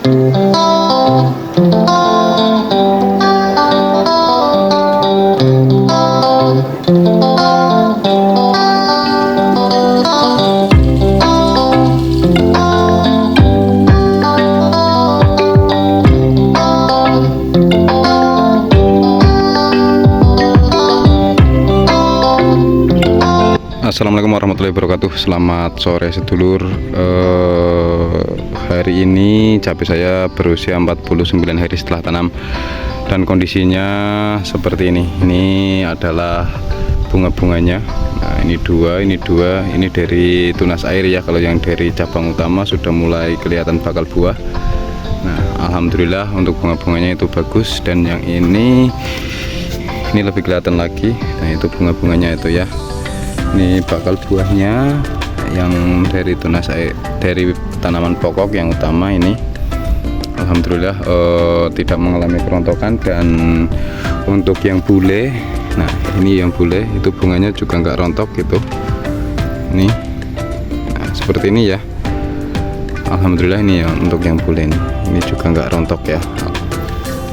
Assalamualaikum warahmatullahi wabarakatuh. Selamat sore sedulur. Hari ini cabai saya berusia 49 hari setelah tanam dan kondisinya seperti ini. Ini adalah bunga-bunganya. Nah, ini dua, ini dari tunas air ya. Kalau yang dari cabang utama sudah mulai kelihatan bakal buah. Nah, alhamdulillah untuk bunga-bunganya itu bagus, dan yang ini lebih kelihatan lagi. Nah, itu bunga-bunganya itu ya. Ini bakal buahnya yang dari tunas air, dari tanaman pokok yang utama ini. Alhamdulillah tidak mengalami kerontokan. Dan untuk yang bule, nah ini yang bule itu bunganya juga nggak rontok gitu. Ini nah, seperti ini ya. Alhamdulillah ini ya untuk yang bule ini juga nggak rontok ya.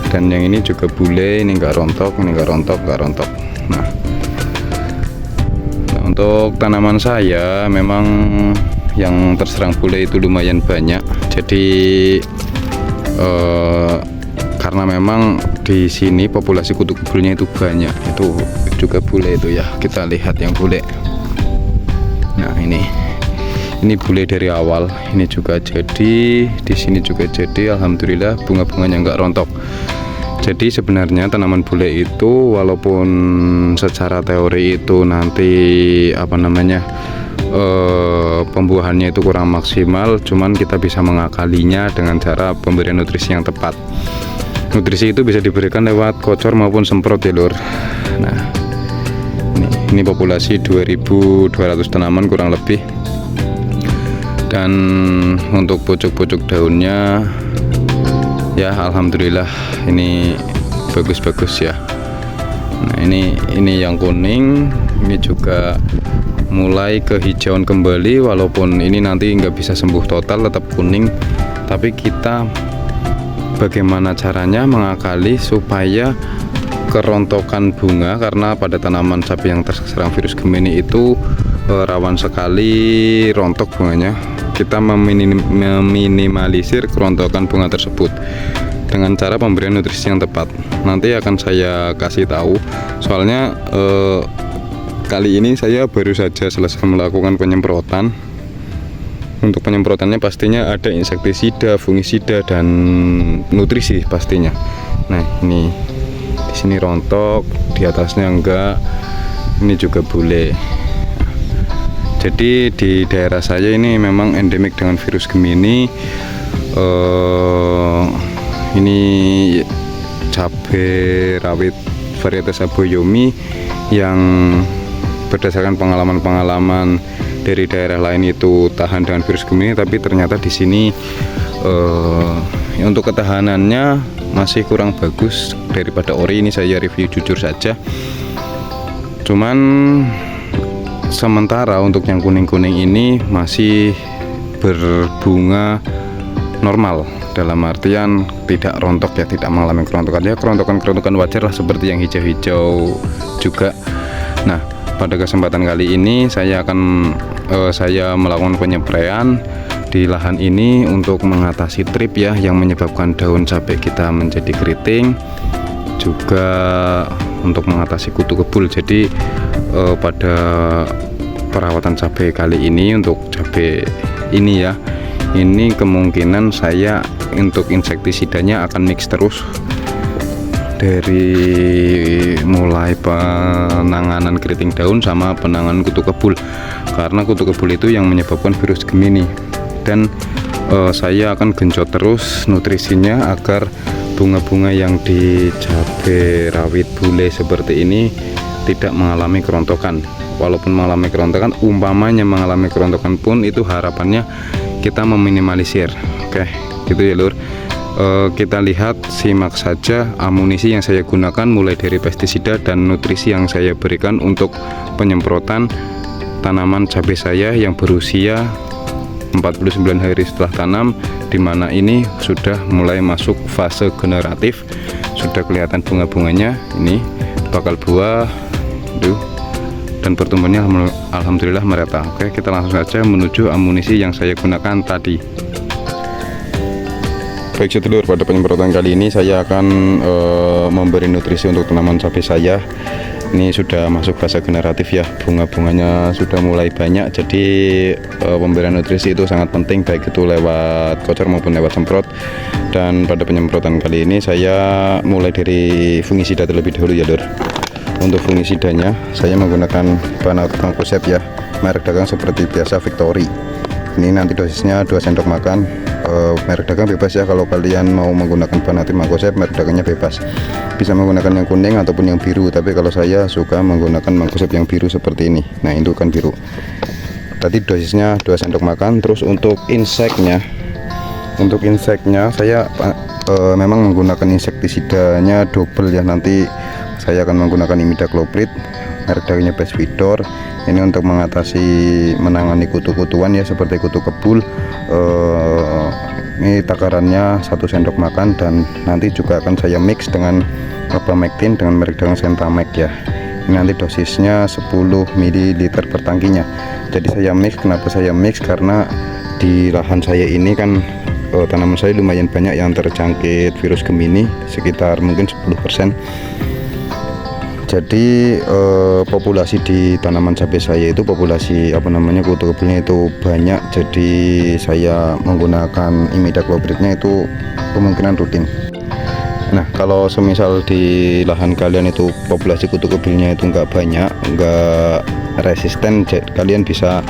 Dan yang ini juga bule, ini nggak rontok, ini nggak rontok. Nah, untuk tanaman saya memang yang terserang bule itu lumayan banyak. Jadi karena memang di sini populasi kutu kebulnya itu banyak, itu juga bule itu ya. Kita lihat yang bule. Nah, ini bule dari awal. Ini juga jadi, di sini juga jadi. Alhamdulillah bunga-bunganya nggak rontok. Jadi sebenarnya tanaman bule itu walaupun secara teori itu nanti pembuahannya itu kurang maksimal, cuman kita bisa mengakalinya dengan cara pemberian nutrisi yang tepat. Nutrisi itu bisa diberikan lewat kocor maupun semprot ya lur. Nah, ini populasi 2200 tanaman kurang lebih. Dan untuk pucuk-pucuk daunnya ya alhamdulillah ini bagus-bagus ya. Nah, ini yang kuning, ini juga mulai kehijauan kembali, walaupun ini nanti nggak bisa sembuh total, tetap kuning. Tapi kita bagaimana caranya mengakali supaya kerontokan bunga, karena pada tanaman cabai yang terserang virus Gemini itu rawan sekali rontok bunganya. Kita meminimalisir kerontokan bunga tersebut dengan cara pemberian nutrisi yang tepat. Nanti akan saya kasih tahu, soalnya kali ini saya baru saja selesai melakukan penyemprotan. Untuk penyemprotannya pastinya ada insektisida, fungisida, dan nutrisi pastinya. Nah, ini di sini rontok, di atasnya enggak. Ini juga bule. Jadi di daerah saya ini memang endemik dengan virus Gemini. Ini cabai rawit varietas Aboyomi yang berdasarkan pengalaman dari daerah lain itu tahan dengan virus Gemini, tapi ternyata di sini untuk ketahanannya masih kurang bagus daripada ori. Ini saya review jujur saja. Cuman sementara untuk yang kuning-kuning ini masih berbunga normal, dalam artian tidak rontok ya, tidak mengalami kerontokan ya. Kerontokan wajar lah, seperti yang hijau-hijau juga. Nah, pada kesempatan kali ini saya melakukan penyepraian di lahan ini untuk mengatasi trip ya, yang menyebabkan daun cabai kita menjadi keriting, juga untuk mengatasi kutu kebul. Jadi pada perawatan cabai kali ini, untuk cabai ini ya, ini kemungkinan saya untuk insektisidanya akan mix terus, dari mulai penanganan keriting daun sama penanganan kutu kebul, karena kutu kebul itu yang menyebabkan virus Gemini. Dan saya akan genjot terus nutrisinya agar bunga-bunga yang di cabai rawit bule seperti ini tidak mengalami kerontokan. Walaupun mengalami kerontokan, umpamanya mengalami kerontokan pun, itu harapannya kita meminimalisir. Oke, gitu ya lur. Kita lihat, simak saja amunisi yang saya gunakan, mulai dari pestisida dan nutrisi yang saya berikan untuk penyemprotan tanaman cabai saya yang berusia 49 hari setelah tanam di dimana ini sudah mulai masuk fase generatif, sudah kelihatan bunga-bunganya, ini bakal buah dan pertumbuhannya alhamdulillah merata. Oke, kita langsung saja menuju amunisi yang saya gunakan tadi. Baik sedulur, pada penyemprotan kali ini saya akan memberi nutrisi untuk tanaman cabai saya. Ini sudah masuk fase generatif ya, bunga-bunganya sudah mulai banyak, jadi pemberian nutrisi itu sangat penting, baik itu lewat kocer maupun lewat semprot. Dan pada penyemprotan kali ini saya mulai dari fungisida terlebih dahulu ya lur. Untuk fungisidanya saya menggunakan bahan Mancozeb ya, merek dagang seperti biasa Victory. Ini nanti dosisnya 2 sendok makan. Merek dagang bebas ya, kalau kalian mau menggunakan bahan aktif Mancozeb merek dagangnya bebas, bisa menggunakan yang kuning ataupun yang biru, tapi kalau saya suka menggunakan Mancozeb yang biru seperti ini. Nah, itu kan biru. Tadi dosisnya 2 sendok makan. Terus untuk inseknya saya memang menggunakan insektisidanya double ya. Nanti saya akan menggunakan imidacloprid merek dagangnya Best Vidor. Ini untuk menangani kutu-kutuan ya, seperti kutu kebul. Ini takarannya 1 sendok makan, dan nanti juga akan saya mix dengan Abamectin dengan merek dagang Sentamek ya. Ini nanti dosisnya 10 ml per tangkinya. Jadi saya mix. Kenapa saya mix? Karena di lahan saya ini kan tanaman saya lumayan banyak yang terjangkit virus Gemini, sekitar mungkin 10%. Jadi populasi di tanaman cabai saya itu populasi kutu kebulnya itu banyak. Jadi saya menggunakan imidaclopridnya itu kemungkinan rutin. Nah, kalau semisal di lahan kalian itu populasi kutu kebulnya itu enggak banyak, enggak resisten, kalian bisa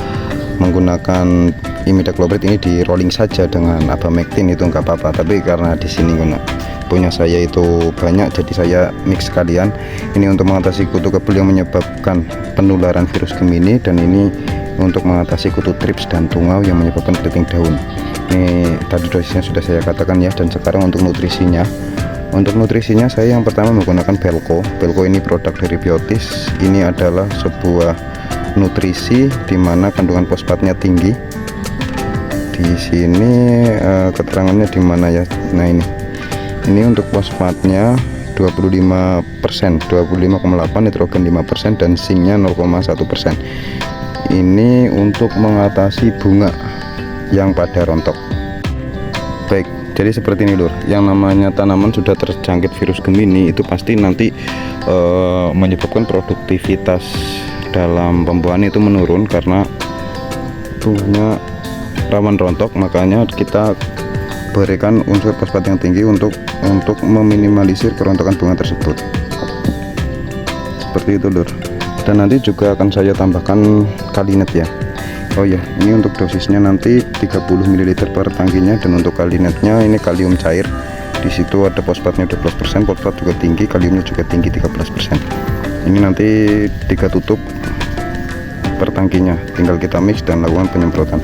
menggunakan imidacloprid ini di rolling saja dengan Abamectin, itu enggak apa-apa. Tapi karena di sini punya saya itu banyak, jadi saya mix sekalian. Ini untuk mengatasi kutu kebul yang menyebabkan penularan virus Gemini, dan ini untuk mengatasi kutu trips dan tungau yang menyebabkan keriting daun. Ini tadi dosisnya sudah saya katakan ya. Dan sekarang untuk nutrisinya saya yang pertama menggunakan Pelco. Ini produk dari Biotis. Ini adalah sebuah nutrisi di mana kandungan fosfatnya tinggi. Di sini keterangannya di mana ya? Nah, ini untuk fosfatnya 25%, 25,8, nitrogen 5%, dan zincnya 0,1%. Ini untuk mengatasi bunga yang pada rontok. Baik, jadi seperti ini lur, yang namanya tanaman sudah terjangkit virus Gemini itu pasti nanti menyebabkan produktivitas dalam pembuahan itu menurun, karena bunganya rawan rontok. Makanya kita berikan unsur fosfat yang tinggi untuk meminimalisir kerontokan bunga tersebut. Seperti itu lur. Dan nanti juga akan saya tambahkan kalinet ya. Oh ya, ini untuk dosisnya nanti 30 ml per tangkinya. Dan untuk kalinetnya ini kalium cair. Di situ ada fosfatnya 12%, fosfat juga tinggi, kaliumnya juga tinggi 13%. Ini nanti 3 tutup per tangkinya. Tinggal kita mix dan lakukan penyemprotan.